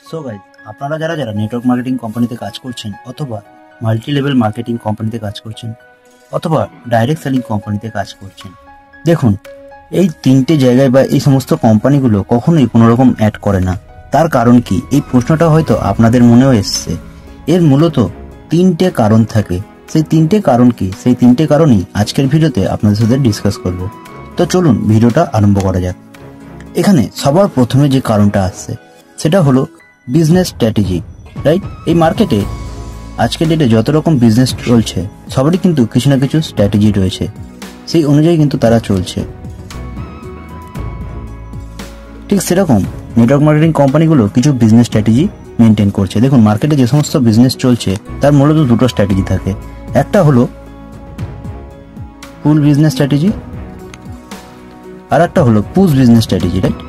So guys, আপনারা যারা যারা নেটওয়ার্ক মার্কেটিং কোম্পানিতে কাজ করছেন, অথবা মাল্টি লেভেল মার্কেটিং কোম্পানিতে কাজ করছেন, অথবা ডাইরেক্ট সেলিং কোম্পানিতে কাজ করছেন, দেখুন এই তিনটে জায়গায় বা এই সমস্ত কোম্পানিগুলো কখনোই কোনো রকম অ্যাড করে না। তার কারণ কি? এই প্রশ্নটা হয়তো আপনাদের মনেও এসছে। এর মূলত তিনটে কারণ থাকে। সেই তিনটে কারণ কি? সেই তিনটে কারণই আজকের ভিডিওতে আপনাদের সাথে ডিসকাস করব। তো চলুন ভিডিওটা আরম্ভ করা যাক। এখানে সবার প্রথমে যে কারণটা আসছে সেটা হলো বিজনেস স্ট্র্যাটেজি, রাইট? এই মার্কেটে আজকের ডেটে যত রকম বিজনেস চলছে সবারই কিন্তু কিছু না কিছু স্ট্র্যাটেজি রয়েছে, সেই অনুযায়ী কিন্তু তারা চলছে। ঠিক সেরকম নেটওয়ার্ক মার্কেটিং কোম্পানিগুলো কিছু বিজনেস স্ট্র্যাটেজি মেনটেন করছে। দেখুন, মার্কেটে যে সমস্ত বিজনেস চলছে তার মূলত দুটো স্ট্র্যাটেজি থাকে। একটা হলো পুল বিজনেস স্ট্র্যাটেজি, আর একটা হলো পুশ বিজনেস স্ট্র্যাটেজি, রাইট?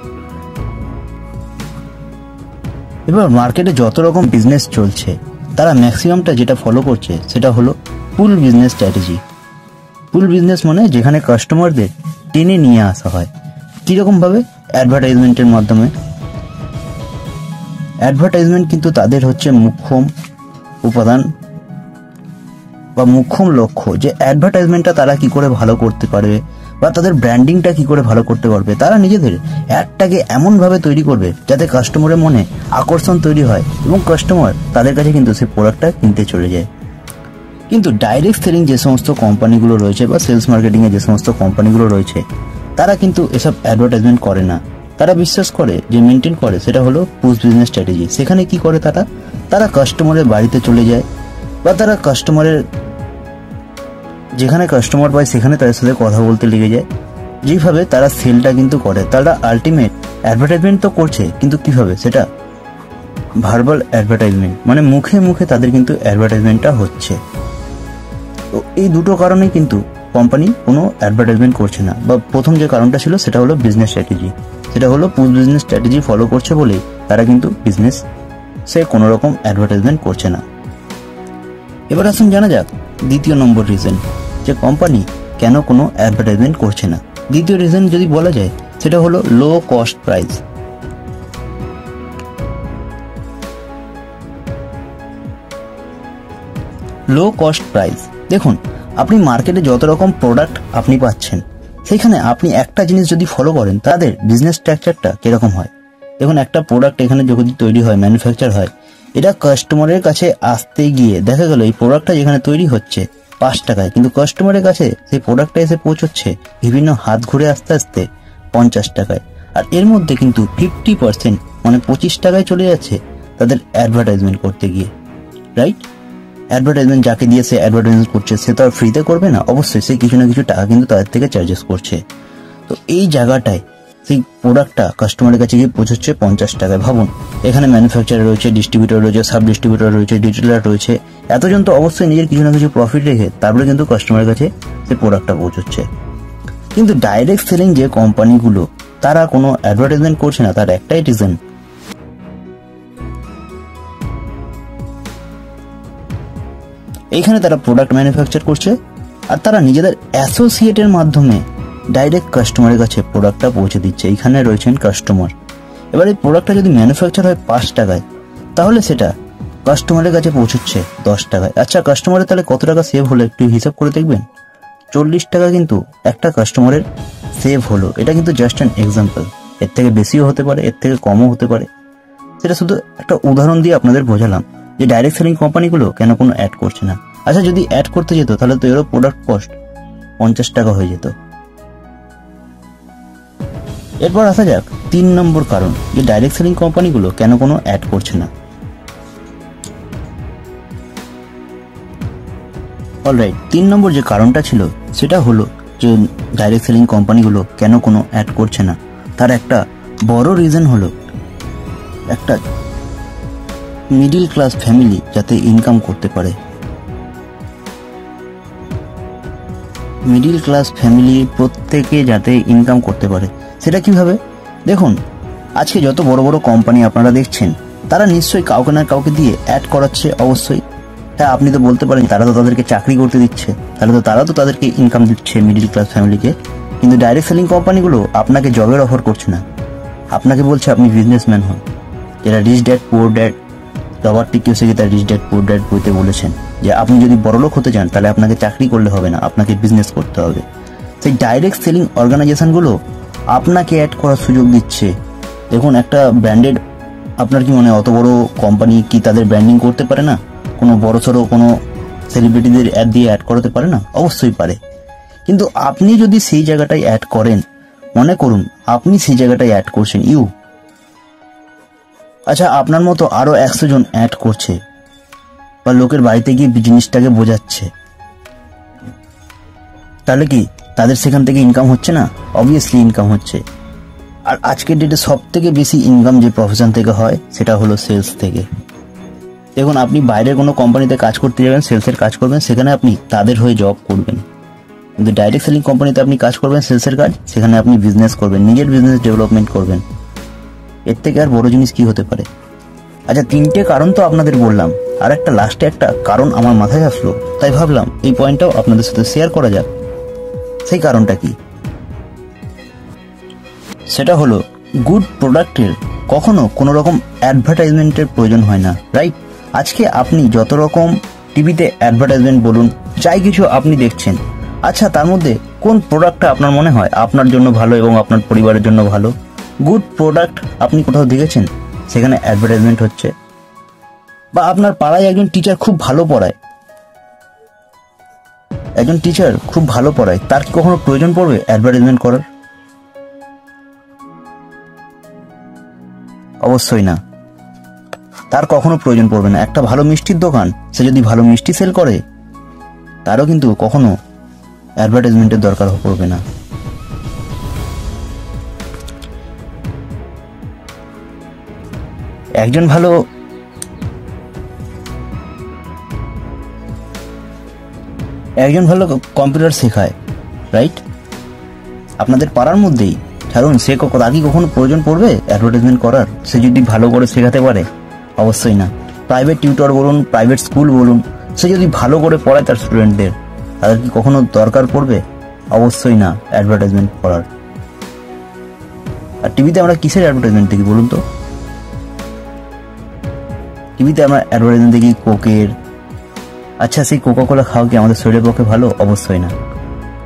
এবার মার্কেটে যত রকম বিজনেস চলছে তারা ম্যাক্সিমামটা যেটা ফলো করছে সেটা হলো পুল বিজনেস স্ট্র্যাটেজি। পুল বিজনেস মানে যেখানে কাস্টমারদের টেনে নিয়ে আসা হয়। কিরকম ভাবে? অ্যাডভার্টাইজমেন্টের মাধ্যমে। অ্যাডভার্টাইজমেন্ট কিন্তু তাদের হচ্ছে মুখ্যম উপাদান বা মুখ্যম লক্ষ্য, যে অ্যাডভার্টাইজমেন্টটা তারা কি করে ভালো করতে পারবে বা তাদের ব্র্যান্ডিংটা কি করে ভালো করতে পারবে। তারা নিজেদের অ্যাডটাকে এমনভাবে তৈরি করবে যাতে কাস্টমারের মনে আকর্ষণ তৈরি হয় এবং কাস্টমার তাদের কাছে কিন্তু সেই প্রোডাক্টটা কিনতে চলে যায়। কিন্তু ডাইরেক্ট সেলিং যে সমস্ত কোম্পানিগুলো রয়েছে বা সেলস মার্কেটিংয়ে যে সমস্ত কোম্পানিগুলো রয়েছে তারা কিন্তু এসব অ্যাডভার্টাইজমেন্ট করে না। তারা বিশ্বাস করে, যে মেনটেন করে, সেটা হলো পুশ বিজনেস স্ট্র্যাটেজি। সেখানে কি করে তারা কাস্টমারের বাড়িতে চলে যায় বা তারা কাস্টমারের যেখানে কাস্টমার পায় সেখানে তাদের সাথে কথা বলতে লেগে যায়। যেভাবে তারা সেলটা কিন্তু করে, তারা আলটিমেট অ্যাডভার্টাইজমেন্ট তো করছে, কিন্তু কিভাবে? সেটা ভার্বাল অ্যাডভার্টাইজমেন্ট, মানে মুখে মুখে তাদের কিন্তু অ্যাডভার্টাইজমেন্টটা হচ্ছে। তো এই দুটো কারণেই কিন্তু কোম্পানি কোনো অ্যাডভার্টাইজমেন্ট করছে না। বা প্রথম যে কারণটা ছিল সেটা হলো বিজনেস স্ট্র্যাটেজি, সেটা হলো পুশ বিজনেস স্ট্র্যাটেজি ফলো করছে বলেই তারা কিন্তু বিজনেস সে কোনো রকম অ্যাডভার্টাইজমেন্ট করছে না। এবার আসুন জানা যাক দ্বিতীয় নম্বর রিজন, যে কোম্পানি কেন কোনো অ্যাডভার্টাইজমেন্ট করছে না। দ্বিতীয় রিজন যদি বলা যায় সেটা হলো low cost price. Low cost price, দেখুন আপনি মার্কেটে যত রকম প্রোডাক্ট আপনি পাচ্ছেন সেখানে আপনি একটা জিনিস যদি ফলো করেন, তাদের বিজনেস স্ট্রাকচারটা কিরকম হয়। দেখুন, একটা প্রোডাক্ট এখানে যদি তৈরি হয়, ম্যানুফ্যাকচার হয়, এটা কাস্টমারের কাছে আসতে গিয়ে দেখা গেল এই প্রোডাক্টটা যেখানে তৈরি হচ্ছে 5 টাকায়, কিন্তু কাস্টমারের কাছে সেই প্রোডাক্টটা এসে পৌঁছচ্ছে বিভিন্ন হাত ঘুরে আস্তে আস্তে 50 টাকায়। আর এর মধ্যে কিন্তু 50% মানে 25 টাকায় চলে যাচ্ছে তাদের অ্যাডভার্টাইজমেন্ট করতে গিয়ে, রাইট? অ্যাডভার্টাইজমেন্ট যাকে দিয়ে সে অ্যাডভার্টাইজমেন্ট করছে সে তো আর ফ্রিতে করবে না, অবশ্যই সে কিছু না কিছু টাকা কিন্তু তাদের থেকে চার্জেস করছে। তো এই জায়গাটায় সেই প্রোডাক্টটা কাস্টমারের কাছে গিয়ে পৌঁছচ্ছে 50 টাকায়। ভাবুন, এখানে ম্যানুফ্যাকচারার রয়েছে, ডিস্ট্রিবিউটর রয়েছে, সাব ডিস্ট্রিবিউটর রয়েছে, রিটেলার রয়েছে, এতজন তো অবশ্যই নিজের কিছু না কিছু প্রফিট রেখে তারপরে কিন্তু কাস্টমারের কাছে সেই প্রোডাক্টটা পৌঁছচ্ছে। কিন্তু ডাইরেক্ট সেলিং যে কোম্পানিগুলো তারা কোনো অ্যাডভার্টাইজমেন্ট করছে না, তার একটাই রিজন, এইখানে তারা প্রোডাক্ট ম্যানুফ্যাকচার করছে আর তারা নিজেদের অ্যাসোসিয়েটের মাধ্যমে ডাইরেক্ট কাস্টমারের কাছে প্রোডাক্টটা পৌঁছে দিচ্ছে। এইখানে রয়েছেন কাস্টমার। এবার এই প্রোডাক্টটা যদি ম্যানুফ্যাকচার হয় 5 টাকায়, তাহলে সেটা কাস্টমারের কাছে পৌঁছচ্ছে 10 টাকায়। আচ্ছা, কাস্টমারের তাহলে কত টাকা সেভ হলো একটু হিসাব করে দেখবেন। 40 টাকা কিন্তু একটা কাস্টমারের সেভ হলো। এটা কিন্তু জাস্ট অ্যান এক্সাম্পল, এর থেকে বেশিও হতে পারে, এর থেকে কমও হতে পারে। সেটা শুধু একটা উদাহরণ দিয়ে আপনাদের বোঝালাম যে ডাইরেক্ট সেলিং কোম্পানিগুলো কেন কোনো অ্যাড করছে না। আচ্ছা, যদি অ্যাড করতে যেত তাহলে তো এরও প্রোডাক্ট কস্ট 50 টাকা হয়ে যেত। এরপর আসা যাক 3 নম্বর কারণ, যে ডাইরেক্ট সেলিং কোম্পানিগুলো কেন কোনো অ্যাড করছে না। অলরাইট, 3 নম্বর যে কারণটা ছিল সেটা হলো যে ডাইরেক্ট সেলিং কোম্পানিগুলো কেন কোনো অ্যাড করছে না, তার একটা বড় রিজন হলো একটা মিডিল ক্লাস ফ্যামিলি যাতে ইনকাম করতে পারে। মিডিল ক্লাস ফ্যামিলি প্রত্যেকে যাতে ইনকাম করতে পারে, সেটা কিভাবে? দেখুন, আজকে যত বড় বড় কোম্পানি আপনারা দেখছেন তারা নিশ্চয়ই কাউকে না কাউকে দিয়ে অ্যাড করাচ্ছে। অবশ্যই হ্যাঁ, আপনি তো বলতে পারেন তারা তো তাদেরকে চাকরি করতে দিচ্ছে, তারা তো তাদেরকে ইনকাম দিচ্ছে মিডিল ক্লাস ফ্যামিলিকে। কিন্তু ডাইরেক্ট সেলিং কোম্পানিগুলো আপনাকে জবের অফার করছে না, আপনাকে বলছে আপনি বিজনেসম্যান হন। যেটা rich dad poor dad Robert T Kiyosaki তার রিচ ড্যাড পুয়ার ড্যাড বইতে বলেছেন যে আপনি যদি বড়লোক হতে চান তাহলে আপনাকে চাকরি করলে হবে না, আপনাকে বিজনেস করতে হবে। সেই ডাইরেক্ট সেলিং অর্গানাইজেশনগুলো আপনাকে অ্যাড করার সুযোগ দিচ্ছে। দেখুন, একটা ব্র্যান্ডেড, আপনার কি মনে হয় অত বড় কোম্পানি কি তাদের ব্র্যান্ডিং করতে পারে না? কোনো বড়সড় কোনো সেলিব্রিটিদের অ্যাড দিয়ে অ্যাড করাতে পারে না? অবশ্যই পারে। কিন্তু আপনি যদি সেই জায়গাটায় অ্যাড করেন, মনে করুন আপনি সেই জায়গাটায় অ্যাড করছেন, আচ্ছা আপনার মতো আরো 100 জন অ্যাড করছে বা লোকের বাড়িতে গিয়ে জিনিসটাকে বোঝাচ্ছে, তাহলে কি তাদের সেখান থেকে ইনকাম হচ্ছে না? অবভিয়াসলি ইনকাম হচ্ছে। আর আজকের ডেটে সব থেকে বেশি ইনকাম যে প্রফেশন থেকে হয় সেটা হলো সেলস থেকে। দেখুন, আপনি বাইরের কোনো কোম্পানিতে কাজ করতে যাবেন, সেলসের কাজ করবেন, সেখানে আপনি তাদের হয়ে জব করবেন। কিন্তু ডাইরেক্ট সেলিং কোম্পানিতে আপনি কাজ করবেন সেলসের কাজ, সেখানে আপনি বিজনেস করবেন, নিজের বিজনেস ডেভেলপমেন্ট করবেন। এর থেকে আর বড় জিনিস কি হতে পারে? আচ্ছা, 3টে কারণ তো আপনাদের বললাম, আর একটা লাস্টে একটা কারণ আমার মাথায় আসলো, তাই ভাবলাম এই পয়েন্টটাও আপনাদের সাথে শেয়ার করা যাক। সেই কারণটা কি? সেটা হলো গুড প্রোডাক্টের কখনো কোনো রকম অ্যাডভার্টাইজমেন্টের প্রয়োজন হয় না, রাইট? আজকে আপনি যত রকম টিভিতে অ্যাডভার্টাইজমেন্ট বলুন, যাই কিছু আপনি দেখছেন, আচ্ছা তার মধ্যে কোন প্রোডাক্টটা আপনার মনে হয় আপনার জন্য ভালো এবং আপনার পরিবারের জন্য ভালো? গুড প্রোডাক্ট আপনি কোথাও দেখেছেন সেখানে অ্যাডভার্টাইজমেন্ট হচ্ছে? বা আপনার পাড়ায় একজন টিচার খুব ভালো পড়ায়, তার কি কখনো প্রয়োজন পড়বে অ্যাডভার্টাইজমেন্ট করার? অবশ্যই না, তার কখনো প্রয়োজন পড়বে না। একটা ভালো মিষ্টির দোকান, সে যদি ভালো মিষ্টি সেল করে, তারও কিন্তু কখনো অ্যাডভার্টাইজমেন্টের দরকার পড়বে না। একজন ভালো কম্পিউটার শেখায়, রাইট? আপনাদের পাড়ার মধ্যেই ছাড়ুন, তার কি কখনো প্রয়োজন পড়বে অ্যাডভার্টাইজমেন্ট করার? সে যদি ভালো করে শেখাতে পারে? অবশ্যই না। প্রাইভেট টিউটর বলুন, প্রাইভেট স্কুল বলুন, সে যদি ভালো করে পড়ায় তার স্টুডেন্টদের, তাদের কি কখনো দরকার পড়বে? অবশ্যই না অ্যাডভার্টাইজমেন্ট করার। আর টিভিতে আমরা কিসের অ্যাডভার্টাইজমেন্ট দেখি বলুন তো? টিভিতে আমরা অ্যাডভার্টাইজমেন্ট দেখি কোকের। আচ্ছা, সেই কোকা কোলা খাওয়া কি আমাদের শরীরের পক্ষে ভালো? অবশ্যই না।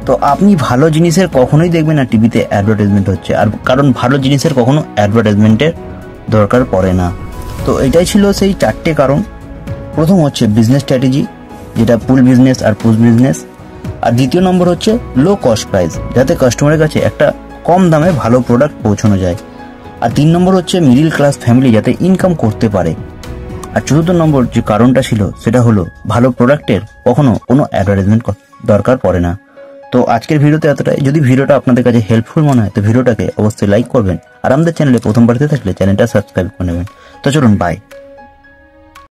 তো আপনি ভালো জিনিসের কখনোই দেখবেন না টিভিতে অ্যাডভার্টাইজমেন্ট হচ্ছে, আর কারণ ভালো জিনিসের কখনো অ্যাডভার্টাইজমেন্টের দরকার পড়ে না। তো এটাই ছিল সেই 4টে কারণ। প্রথম হচ্ছে বিজনেস স্ট্র্যাটেজি, যেটা পুল বিজনেস আর পুশ বিজনেস। আর দ্বিতীয় নম্বর হচ্ছে লো কস্ট প্রাইস, যাতে কাস্টমারের কাছে একটা কম দামে ভালো প্রোডাক্ট পৌঁছানো যায়। আর 3 নম্বর হচ্ছে মিডিল ক্লাস ফ্যামিলি যাতে ইনকাম করতে পারে। আর 4র্থ নম্বর যে কারণটা ছিল সেটা হলো ভালো প্রোডাক্টের কখনো কোনো অ্যাডভার্টাইজমেন্ট দরকার পড়ে না। তো আজকের ভিডিওতে এতটাই। যদি ভিডিওটা আপনাদের কাছে হেল্পফুল মনে হয় তো ভিডিওটাকে অবশ্যই লাইক করবেন, আর আমাদের চ্যানেলে প্রথমবার থাকলে চ্যানেলটা সাবস্ক্রাইব করে নেবেন। তো চলুন, বাই।